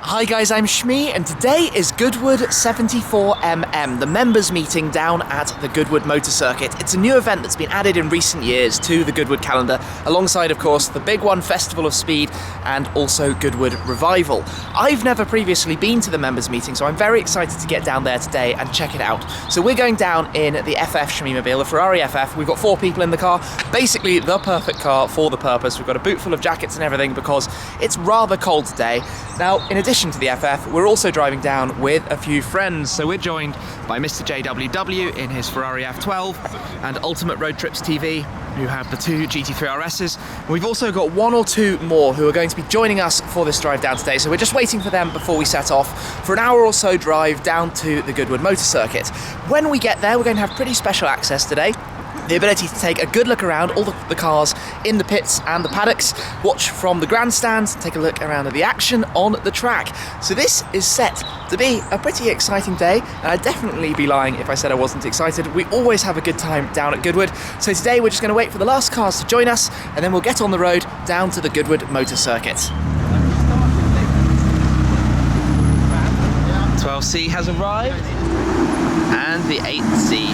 Hi guys, I'm Shmee, and today is Goodwood 74MM, the members meeting down at the Goodwood Motor Circuit. It's a new event that's been added in recent years to the Goodwood calendar, alongside of course the big one, Festival of Speed, and also Goodwood Revival. I've never previously been to the members meeting, so I'm very excited to get down there today and check it out. So we're going down in the FF Shmee-mobile, the Ferrari FF. We've got 4 people in the car, basically the perfect car for the purpose. We've got a boot full of jackets and everything because it's rather cold today. Now, in addition to the FF, we're also driving down with a few friends. So we're joined by Mr. JWW in his Ferrari F12 and Ultimate Road Trips TV, who have the 2 GT3RSs. We've also got 1 or 2 more who are going to be joining us for this drive down today. So we're just waiting for them before we set off for an hour or so drive down to the Goodwood Motor Circuit. When we get there, we're going to have pretty special access today. The ability to take a good look around all the cars in the pits and the paddocks, watch from the grandstands, take a look around at the action on the track. So this is set to be a pretty exciting day, and I'd definitely be lying if I said I wasn't excited. We always have a good time down at Goodwood. So today we're just going to wait for the last cars to join us, and then we'll get on the road down to the Goodwood Motor Circuit. 12C has arrived, and the 8C.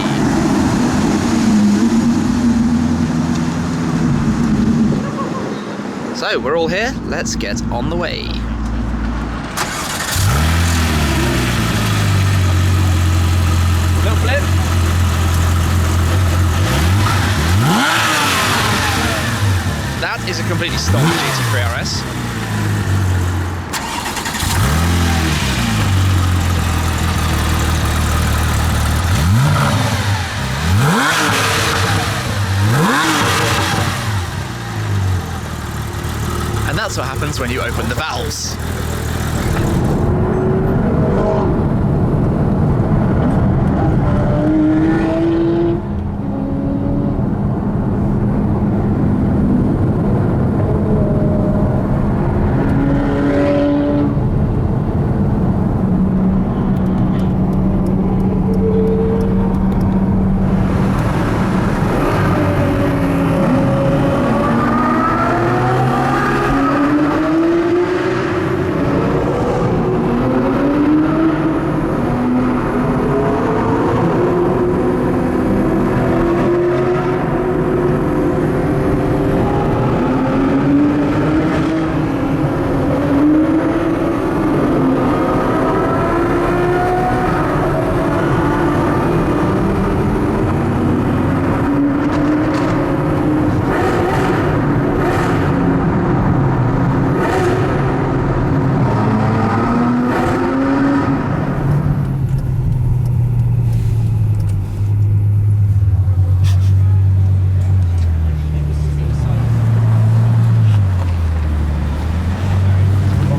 So we're all here, let's get on the way. Little flip. That is a completely stock GT3RS. And that's what happens when you open the valves.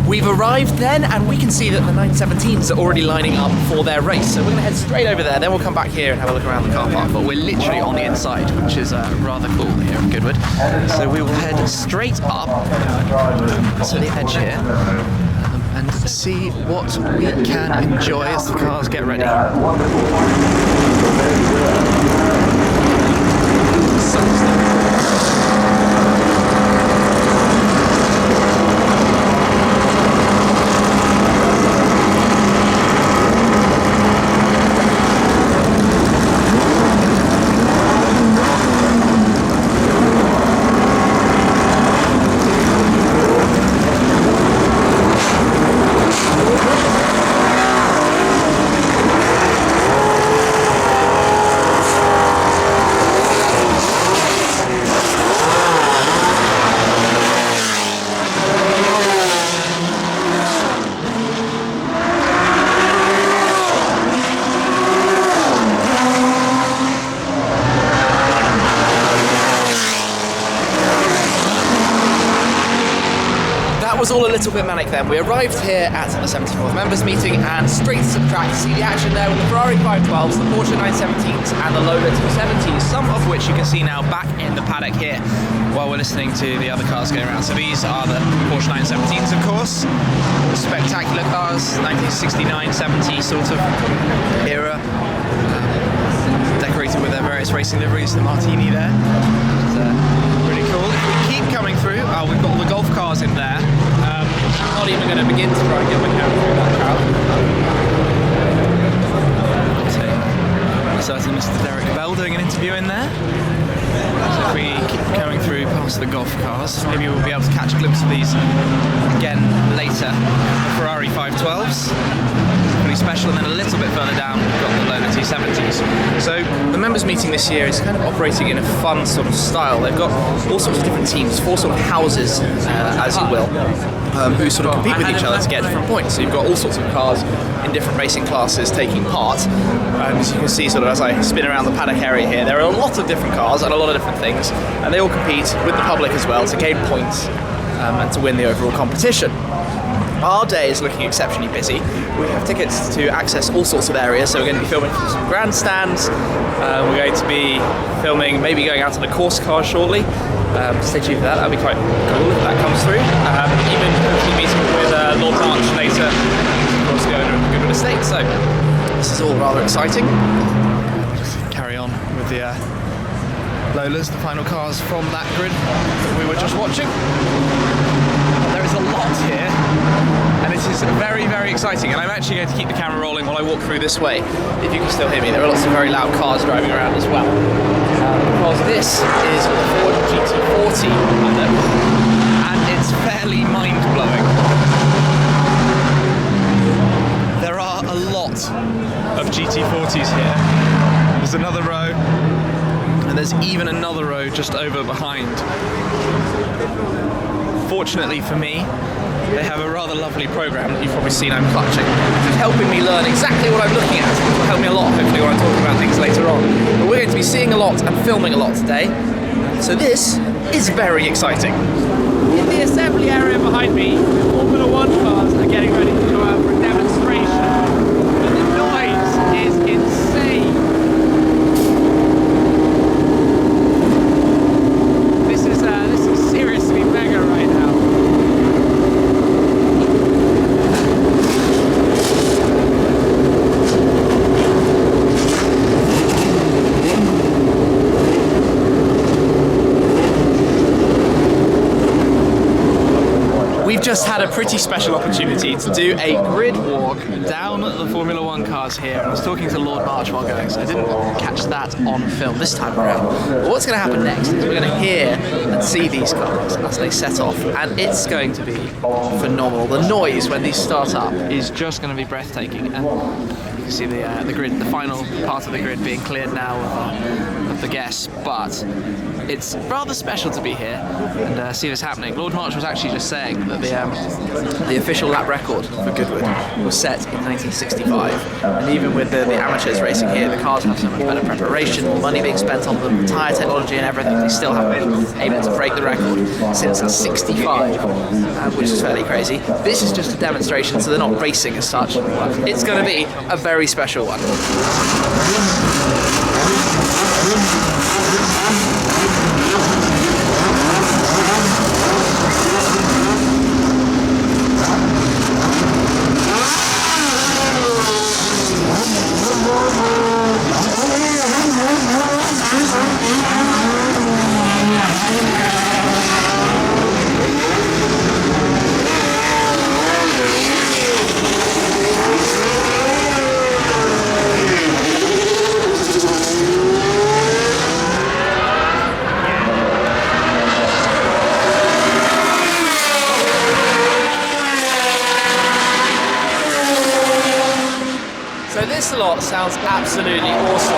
We've arrived then, and we can see that the 917s are already lining up for their race. So we're going to head straight over there, then we'll come back here and have a look around the car park. But we're literally on the inside, which is rather cool here in Goodwood. So we will head straight up to the edge here and see what we can enjoy as the cars get ready. Was all a little bit manic then. We arrived here at the 74th members meeting and straight to the track to see the action there with the Ferrari 512s, the Porsche 917s and the Lola T70s, some of which you can see now back in the paddock here while we're listening to the other cars going around. So these are the Porsche 917s, of course, spectacular cars, 1969-70 sort of era, decorated with their various racing liveries, the martini there. It's, pretty cool. If we keep coming in there. I'm not even going to begin to try and get my camera through that crowd. Certain Mr. Derek Bell doing an interview in there. So if we keep going through past the golf cars, maybe we'll be able to catch a glimpse of these again later. The Ferrari 512s, pretty special, and then a little bit further down we've got the Lola T70s. So the members meeting this year is kind of operating in a fun sort of style. They've got all sorts of different teams, 4 sort of houses, as you will, who sort of compete with each other to get different points. So you've got all sorts of cars in different racing classes taking part. As you can see, sort of as I spin around the paddock area here, there are a lot of different cars and a lot of different things, and they all compete with the public as well to gain points and to win the overall competition. Our day is looking exceptionally busy. We have tickets to access all sorts of areas, so we're going to be filming from some grandstands. We're going to be filming, maybe going out to the course car shortly. Stay tuned for that, that'll be quite cool if that comes through. Even hopefully meeting with Lord March later, of course the owner of the Goodwood estate, so this is all rather exciting. Just carry on with the Lolas, the final cars from that grid that we were just watching. There is a lot here, and it is very, very exciting, and I'm actually going to keep the camera rolling while I walk through this way, if you can still hear me. There are lots of very loud cars driving around as well. Because this is the Ford GT40, and it's fairly mind-blowing. There are a lot of GT40s here. There's another row, and there's even another row just over behind. Fortunately for me, they have a rather lovely program that you've probably seen I'm clutching, which is helping me learn exactly what I'm looking at. It will help me a lot, hopefully, when I'm talking about things later on. But we're going to be seeing a lot and filming a lot today, so this is very exciting. In the assembly area behind me, Formula 1 cars are getting ready to go out for a demonstration. But the noise is insane. This is seriously mega right now. We've just had a pretty special opportunity to do a grid walk down the Formula 1 cars here, and I was talking to Lord March while going, so I didn't catch that on film this time around. But what's going to happen next is we're going to hear and see these cars as they set off, and it's going to be phenomenal. The noise when these start up is just going to be breathtaking, and you can see the grid, the final part of the grid being cleared now of the guests, but it's rather special to be here and see this happening. Lord March was actually just saying that the official lap record for Goodwood was set in 1965, and even with the amateurs racing here, the cars have so much better preparation, more money being spent on them, tyre technology and everything. They still haven't been able to break the record since 65, which is fairly crazy. This is just a demonstration, so they're not racing as such, but it's going to be a very special one. This lot sounds absolutely awesome.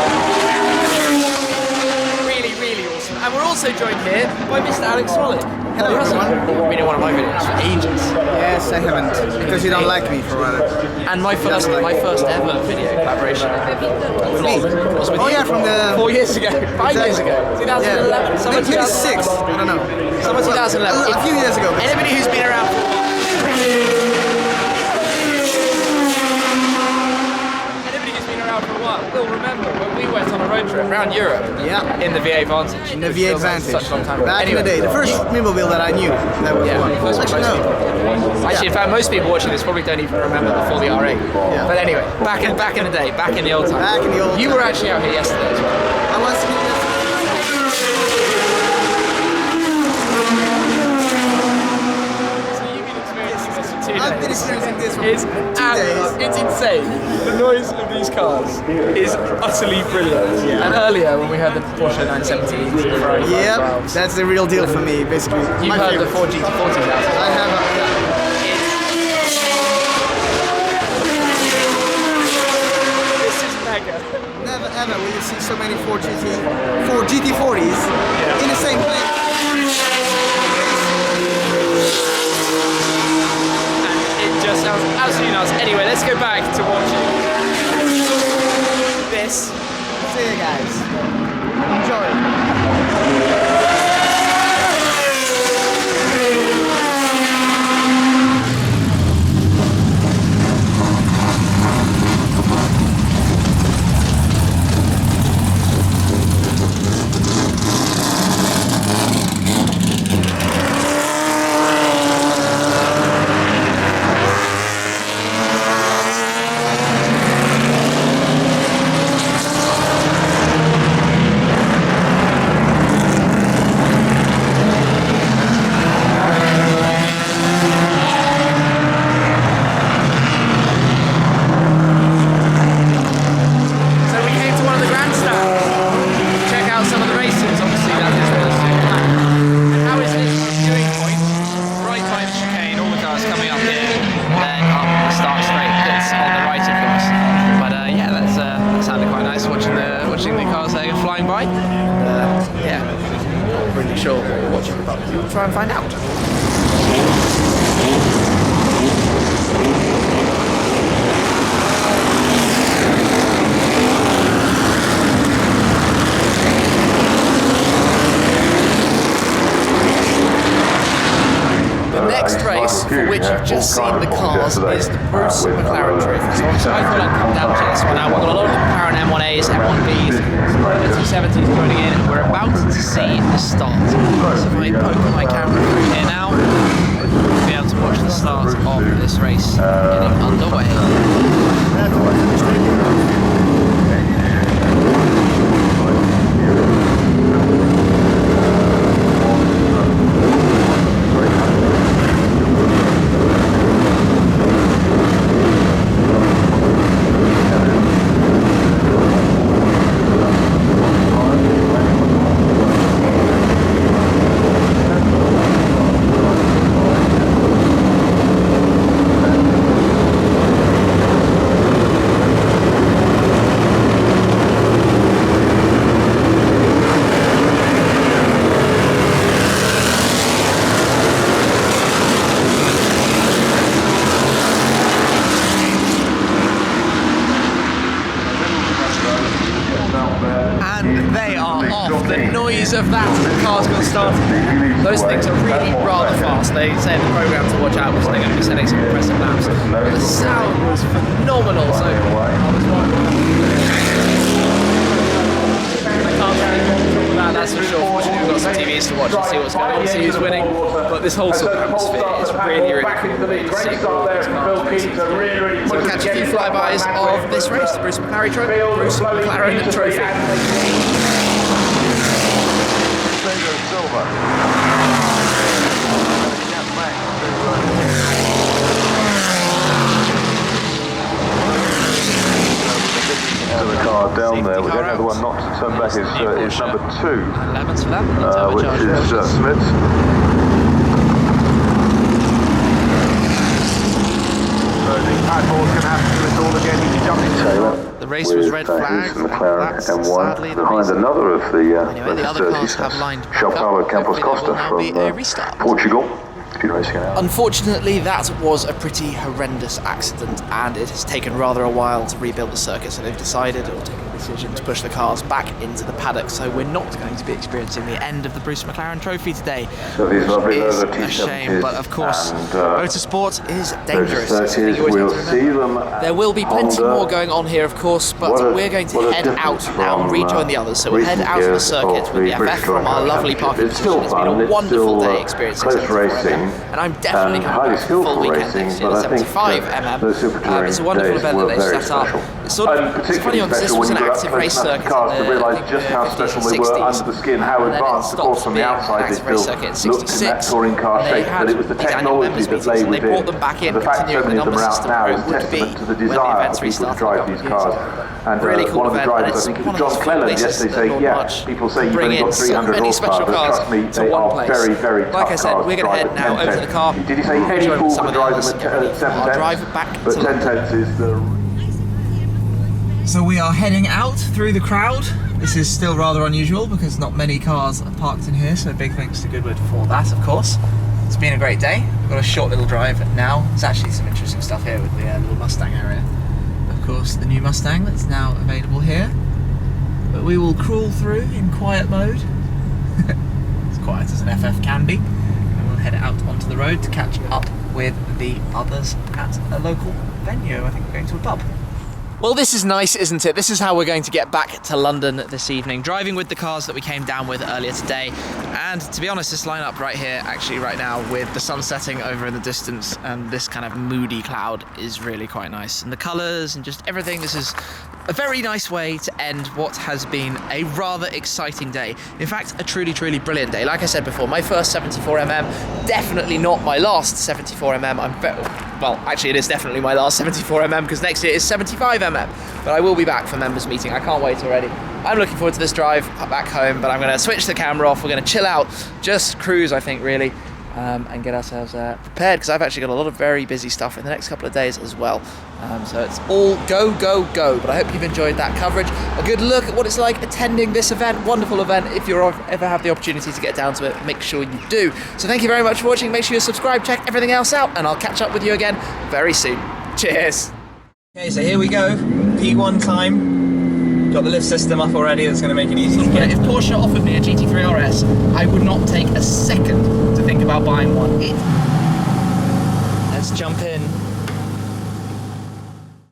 Really, really awesome. And we're also joined here by Mr. Alex Swallow. Hello, everyone. Been in one of my videos for ages. Yes, I haven't, because you don't like me for a while. And my first ever video collaboration vlog was with you. Yeah, from the 4 years ago, 5 years ago, 2011. Yeah. Summer 2006. I don't know. Summer 2011. A few years ago. Anybody who's been around for a while. Will remember when we went on a road trip around Europe in the VA Vantage. In the VA Vantage. Such a long time ago. Back in the day, the first Mimobile that I knew. That was one. Actually, in fact, most people watching this probably don't even remember before the R8. Yeah. But anyway, back in the day, back in the old times. Back in the old You were actually out here yesterday as well. I was. experiencing this for It's 2 days. it's insane. The noise of these cars is utterly brilliant. Yeah. And earlier when we heard the Porsche 917s, the Ferrari 512s. Yep, that's the real deal for me, basically. You've My heard the favorite. Ford GT40s out. I have This is mega. never ever will you see so many Ford GT40s in the same place. And it just sounds absolutely nuts. Anyway, let's go back to watching this. See you guys. Enjoy. Sure, watching, but we'll try and find out. The next race, for which you've just seen the cars, is the Bruce McLaren Trophy. So I thought I'd come down to this one. Now we've got a lot of the McLaren M1As, M1Bs, Lola T70s joining in, and we're about to see the start. So if I poke my camera through here now, we'll be able to watch the start of this race getting underway. Of that, the car's going to start. Those things are really rather fast. They say in the program to watch out because they're going to be setting some impressive laps. But the sound was phenomenal. So I was I can't really talk about that, that's for sure. Fortunately, we've got some TVs to watch and see what's going on, see who's winning. But this whole sort of atmosphere is really, really cool. To see all these cars racing. So we'll catch a few flybys of this race, the Bruce McLaren Trophy. To the car down there, we don't know the one not to turn back is number 2, 11's for them, which is Smith. The race was red flagged. McLaren M1 behind another of the anyway, the other cars have lined back Paulo up. Campos Costa from Portugal. Unfortunately, that was a pretty horrendous accident, and it has taken rather a while to rebuild the circuit, so they've decided, or taken the decision, to push the cars back into the paddock, so we're not going to be experiencing the end of the Bruce McLaren Trophy today, so these lovely which is Lola a shame, but of course, and, motorsport is dangerous. We'll see them. There will be plenty more going on here, of course, but we're going to head out now and rejoin the others, so we'll head out of the circuit with the FF from our lovely parking position. It's been a wonderful day experiencing racing, and I'm definitely coming back for the full weekend next year. 75mm. It's a wonderful event that they've set up. It's sort of it's funny because this was an active race circuit cars to realise just how special they were under the skin, how advanced, of course, from the outside they still looked in that touring car shape, but it was the technology that lay within. The fact so many of them are out now is testament to the desire of people to drive these cars. And one of the drivers, I think it was John Cleland, yesterday saying, yeah, people say you've only got 300 horsepower, but trust me, they are very, very tough cars. Like I said, we're going to head now over to the car. Did you say any fool can drive them at 710s? But 1010s is the... So we are heading out through the crowd. This is still rather unusual because not many cars are parked in here, so big thanks to Goodwood for that, of course. It's been a great day. We've got a short little drive now. There's actually some interesting stuff here with the little Mustang area. Of course, the new Mustang that's now available here. But we will crawl through in quiet mode. As quiet as an FF can be. And we'll head out onto the road to catch up with the others at a local venue. I think we're going to a pub. Well, this is nice, isn't it? This is how we're going to get back to London this evening, driving with the cars that we came down with earlier today. And to be honest, this lineup right here, actually right now, with the sun setting over in the distance and this kind of moody cloud is really quite nice. And the colours and just everything, this is a very nice way to end what has been a rather exciting day. In fact, a truly, truly brilliant day. Like I said before, my first 74mm, definitely not my last 74mm. Well, actually it is definitely my last 74mm because next year is 75mm. But I will be back for members meeting. I can't wait already. I'm looking forward to this drive back home, but I'm going to switch the camera off. We're going to chill out, just cruise, I think, really. And get ourselves prepared because I've actually got a lot of very busy stuff in the next couple of days as well. So it's all go, go, go. But I hope you've enjoyed that coverage. A good look at what it's like attending this event, wonderful event. If you ever have the opportunity to get down to it, make sure you do. So thank you very much for watching. Make sure you subscribe, check everything else out, and I'll catch up with you again very soon. Cheers. Okay, so here we go. P1 time. Got the lift system up already, that's going to make it easy to get. If Porsche offered me a GT3 RS, I would not take a second to think about buying one. Let's jump in.